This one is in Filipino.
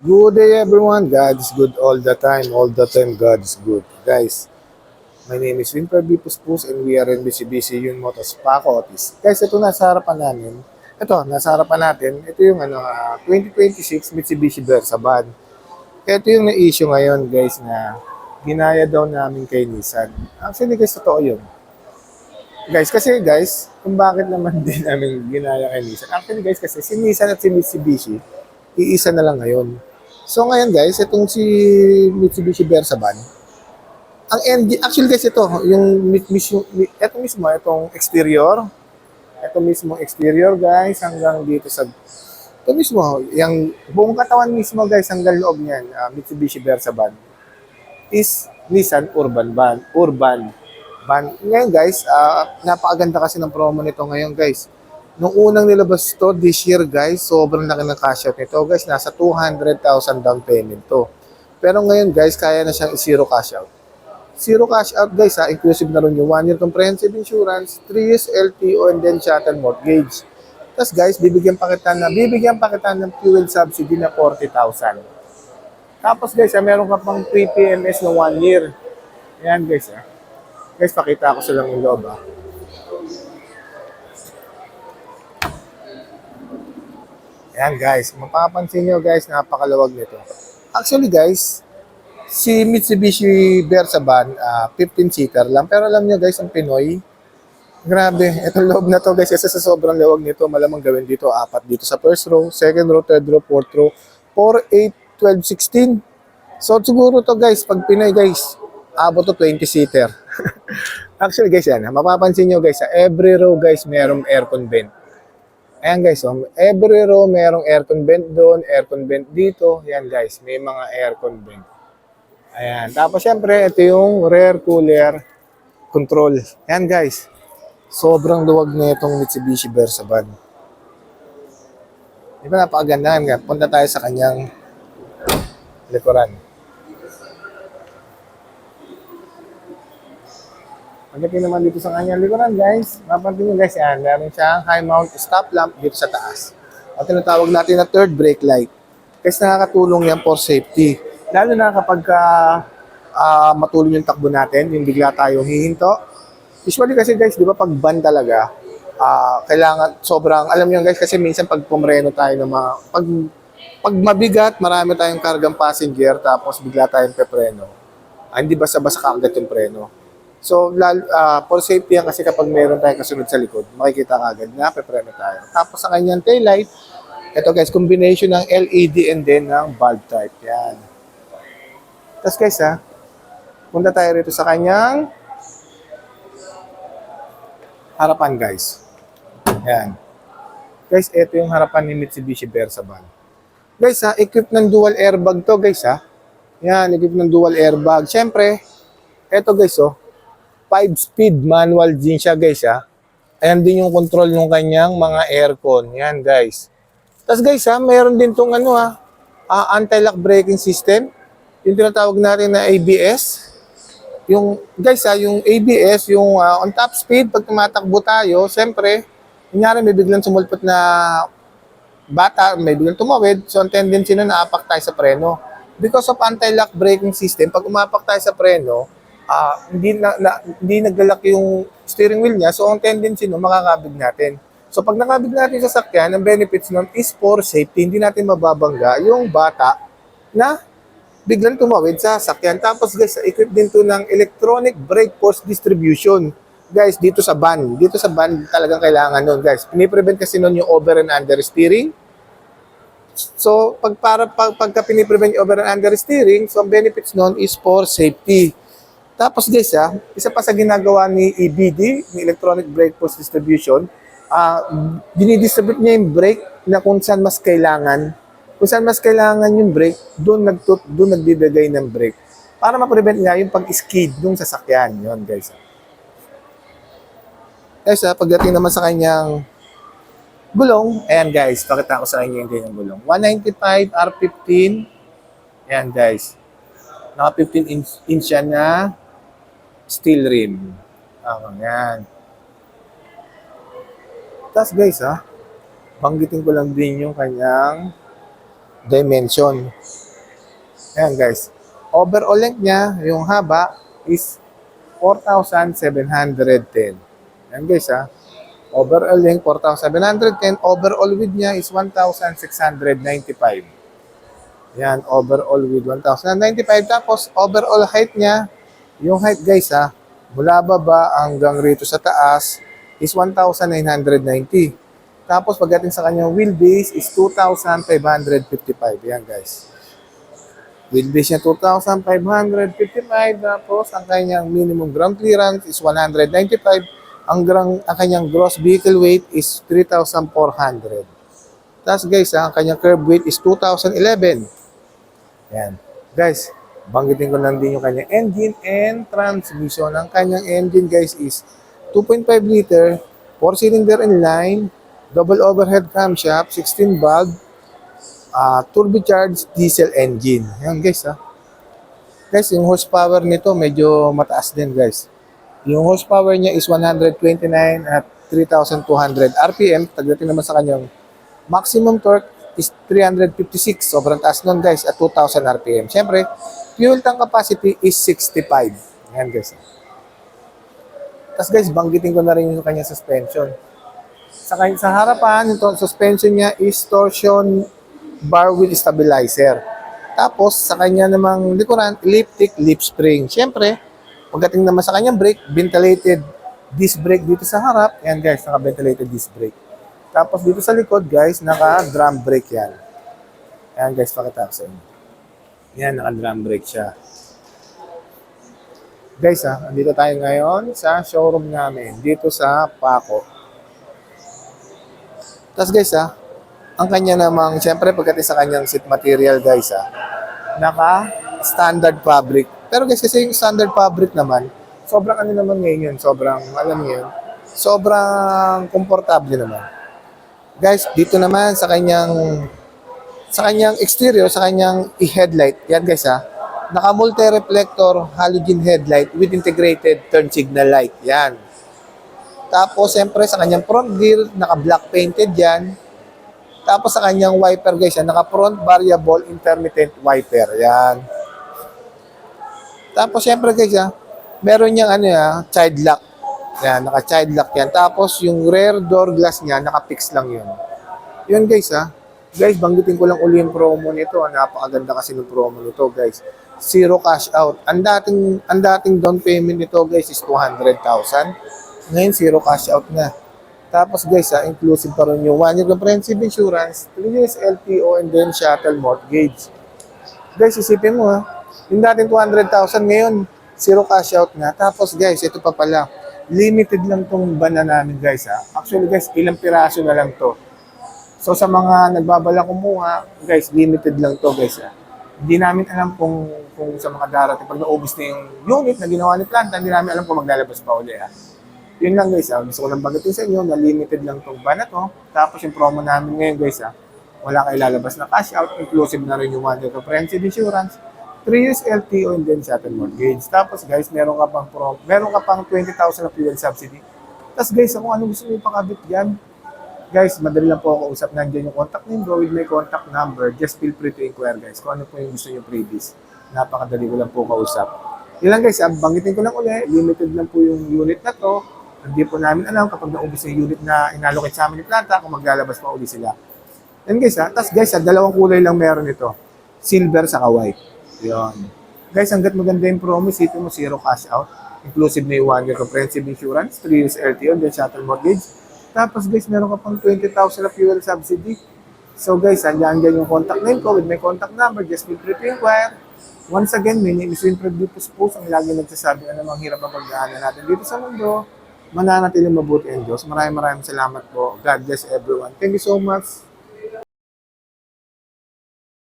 Good day everyone. God is good all the time. All the time God is good. Guys, my name is Winper B. Puspus and we are in Mitsubishi Yun Motors Paco Otis. Guys, ito nasa harapan namin. Ito, nasa harapan natin. Ito yung 2026 Mitsubishi Versa van. Ito yung na-issue ngayon guys na ginaya daw namin kay Nissan. Actually guys, totoo yun. Guys, kasi guys, kung bakit naman din namin ginaya kay Nissan. Actually guys, kasi si Nissan at si Mitsubishi, iisa na lang ngayon. So ngayon guys, itong si Mitsubishi Versa van, ang engine, actually guys ito, ito mismo, itong exterior, ito mismo exterior guys, hanggang dito sa, ito mismo, yung buong katawan mismo guys, hanggang loob niyan, Mitsubishi Versa van, is Nissan Urban Van. Urban Van. Ngayon guys, napakaganda kasi ng promo nito ngayon guys. Nung unang nilabas to this year guys, sobrang laki ng cash out nito guys. Nasa 200,000 down payment to. Pero ngayon guys, kaya na siyang zero cash out. Zero cash out guys ha, inclusive na rin yung 1 year comprehensive insurance, 3 years LTO and then chattel mortgage. Tapos guys, bibigyan pa kita ng fuel subsidy na 40,000. Tapos guys, meron ka pang free PMS na 1 year. Ayan guys ha. Guys, pakita ko sa lang yung loob ha. Ayan guys, mapapansin nyo guys, napakaluwag nito. Actually guys, si Mitsubishi Versa van, 15-seater lang. Pero alam nyo guys, ang Pinoy, grabe, itong loob na to guys, kasi sa sobrang luwag nito, malamang gawin dito, apat dito sa first row, second row, third row, fourth row, 4, 8, 12, 16. So siguro to guys, pag Pinoy guys, abot to 20-seater. Actually guys, yan, mapapansin nyo guys, sa every row guys, merong aircon vent. Ayan guys, every row merong aircon vent doon, aircon vent dito. Yan guys, may mga aircon vent. Ayan, tapos syempre, ito yung rear cooler control. Ayan guys, sobrang luwag na itong Mitsubishi Versa van. Di ba napakaganda nga? Punta tayo sa kanyang likuran. Pagdating naman dito sa kanyang likuran guys, mapansin nyo guys yan, meron siyang high mount stop lamp dito sa taas. At tinatawag natin na third brake light. Kasi nakakatulong yan for safety. Lalo na kapag matulong yung takbo natin, yung bigla tayong hihinto. Usually kasi guys, di ba pag van talaga, kailangan sobrang, alam nyo guys, kasi minsan pag pumreno tayo ng mga, pag mabigat, marami tayong kargang passenger, tapos bigla tayong pepreno. Hindi basta-basta kaagad yung preno. So, for safety yan kasi kapag meron tayong kasunod sa likod, makikita ka agad na pepreno tayo. Tapos sa kanyang taillight, ito guys, combination ng LED and then ng bulb type. Yan. Tapos guys punta tayo rito sa kanyang harapan guys. Yan. Guys, ito yung harapan ni Mitsubishi Versa van. Guys equipped ng dual airbag to guys Yan, equipped ng dual airbag. Siyempre, ito guys 5-speed manual din siya guys Ayan din yung control ng kanyang mga aircon. Yan guys. Tapos guys meron din tong anti-lock braking system. Yung tinatawag natin na ABS. Yung guys yung ABS, yung on top speed, pag tumatakbo tayo, siyempre, kunyari may biglang sumulpot na bata, may biglang tumawid, so ang tendency na naapak tayo sa preno. Because of anti-lock braking system, pag umapak tayo sa preno, hindi naglalak yung steering wheel niya, so ang tendency no, makakabig natin. So pag nakabig natin sa sakyan, ang benefits nun is for safety, hindi natin mababangga yung bata na biglang tumawid sa sakyan. Tapos guys, equip din to ng electronic brake force distribution. Guys, dito sa van talagang kailangan nun guys. Piniprevent kasi nun yung over and under steering. So, pagka piniprevent yung over and under steering, so ang benefits nun is for safety. Tapos guys isa pa sa ginagawa ni EBD, ni Electronic Brake Force Distribution, dinidistribute niya yung brake na kung saan mas kailangan. Kung saan mas kailangan yung brake, doon nagbibigay ng brake. Para ma-prevent nga yung pag-skid ng sasakyan. Yun guys. Guys pagdating naman sa kanyang gulong, ayan guys, pakita ko sa inyo yung kanyang gulong. 195 R15. Ayan guys. Naka 15 inch yan na steel rim. Ayan. Tapos guys banggitin ko lang din yung kanyang dimension. Ayan guys. Overall length niya, yung haba is 4,710. Ayan guys ha. Overall length 4,710. Overall width niya is 1,695. Ayan, overall width 1,095. Tapos overall height niya, yung height guys ha, mula baba hanggang rito sa taas is 1,990. Tapos pagdating sa kanyang wheelbase is 2,555. Ayan guys. Wheelbase niya 2,555. Tapos ang kanyang minimum ground clearance is 195. Ang kanyang gross vehicle weight is 3,400. Tapos guys, ang kanyang curb weight is 2,011. Ayan. Guys, banggitin ko lang din yung kanyang engine and transmission. Ang kanyang engine guys is 2.5 liter, 4-cylinder inline, double overhead camshaft, 16 valve, turbocharged diesel engine. Ayan guys ha. Guys, yung horsepower nito medyo mataas din guys. Yung horsepower niya is 129 at 3,200 RPM. Pagdating naman sa kanyang maximum torque is 356. Sobrang taas nun guys at 2,000 RPM. Siyempre, fuel tank capacity is 65. Ayan guys. Tapos guys, banggitin ko na rin yung kanyang suspension. Sa harapan, ito, suspension niya is torsion bar wheel stabilizer. Tapos, sa kanya namang likuran, elliptic lip spring. Siyempre, pagdating naman sa kanyang brake, ventilated disc brake dito sa harap. Yan guys, naka-ventilated disc brake. Tapos dito sa likod guys, naka-drum brake yan. Yan guys, pakita ko sa inyo. Yan, naka-drum brake siya. Guys andito tayo ngayon sa showroom namin, dito sa Paco. Tapos guys ang kanya namang, siyempre pagdating sa kanyang seat material guys naka-standard fabric. Pero guys, kasi yung standard fabric naman, sobrang ano naman ngayon yun, sobrang, alam niyo yun, sobrang komportable naman. Guys, dito naman sa kanyang exterior, sa kanyang headlight, yan guys naka multi-reflector halogen headlight with integrated turn signal light, yan. Tapos, siyempre sa kanyang front grille, naka-black painted yan. Tapos sa kanyang wiper guys, naka-front variable intermittent wiper, yan. Tapos, siyempre guys, meron niyang child lock. Yan, naka-child lock yan. Tapos, yung rear door glass niya, naka-fix lang yun. Yun guys, Guys, banggitin ko lang uli yung promo nito. Napakaganda kasi ng promo nito, guys. Zero cash out. Ang dating down payment nito, guys, is 200,000. Ngayon, zero cash out na. Tapos, guys, inclusive pa rin yung 1-year comprehensive insurance, 3 years LTO, and then shuttle mortgage. Guys, isipin mo, yung dating 200,000 ngayon, zero cash out na. Tapos guys, ito pa pala, limited lang tong bana namin guys Actually guys, ilang piraso na lang to. So sa mga nagbabala kumuha, guys, limited lang to guys Hindi namin alam kung sa mga darating, pag naubos na yung unit na ginawa ni Planta, hindi namin alam kung maglalabas pa uli Yun lang guys gusto ko lang banggitin sa inyo na limited lang tong bana to. Tapos yung promo namin ngayon guys wala kayo lalabas na cash out, inclusive na rin yung 1-year comprehensive insurance, 3 years LTO, and then shuttle mortgage. Tapos guys, meron ka pang 20,000 na fuel subsidy. Tapos guys, kung ano gusto niyo ipakabit diyan, guys, madali lang po ako usap. Nandiyan yung contact number with my contact number. Just feel free to inquire guys kung ano po yung gusto niyo previous. Napakadali ko lang po kausap. Yun lang guys, banggitin ko lang uli, limited lang po yung unit na to. Hindi po namin alam kapag naubos yung unit na inallocate sa amin ni Planta kung maglalabas pa uli sila. Yan guys tapos guys dalawang kulay lang meron ito. Silver saka white. Yun. Guys, hanggat maganda yung promise, ito mo zero cash out. Inclusive na yung 1-year comprehensive insurance, 3 years LTO, then shuttle mortgage. Tapos guys, meron ka pang 20,000 na fuel subsidy. So guys, andyan yung contact name ko with my contact number. Just feel free to inquire. Once again, my name is Winfred Dupus Post, ang lagi nagsasabi na namang hirap ang pagdaanan natin dito sa mundo. Mananatiling mabuti ang Diyos. Maraming salamat po. God bless everyone. Thank you so much.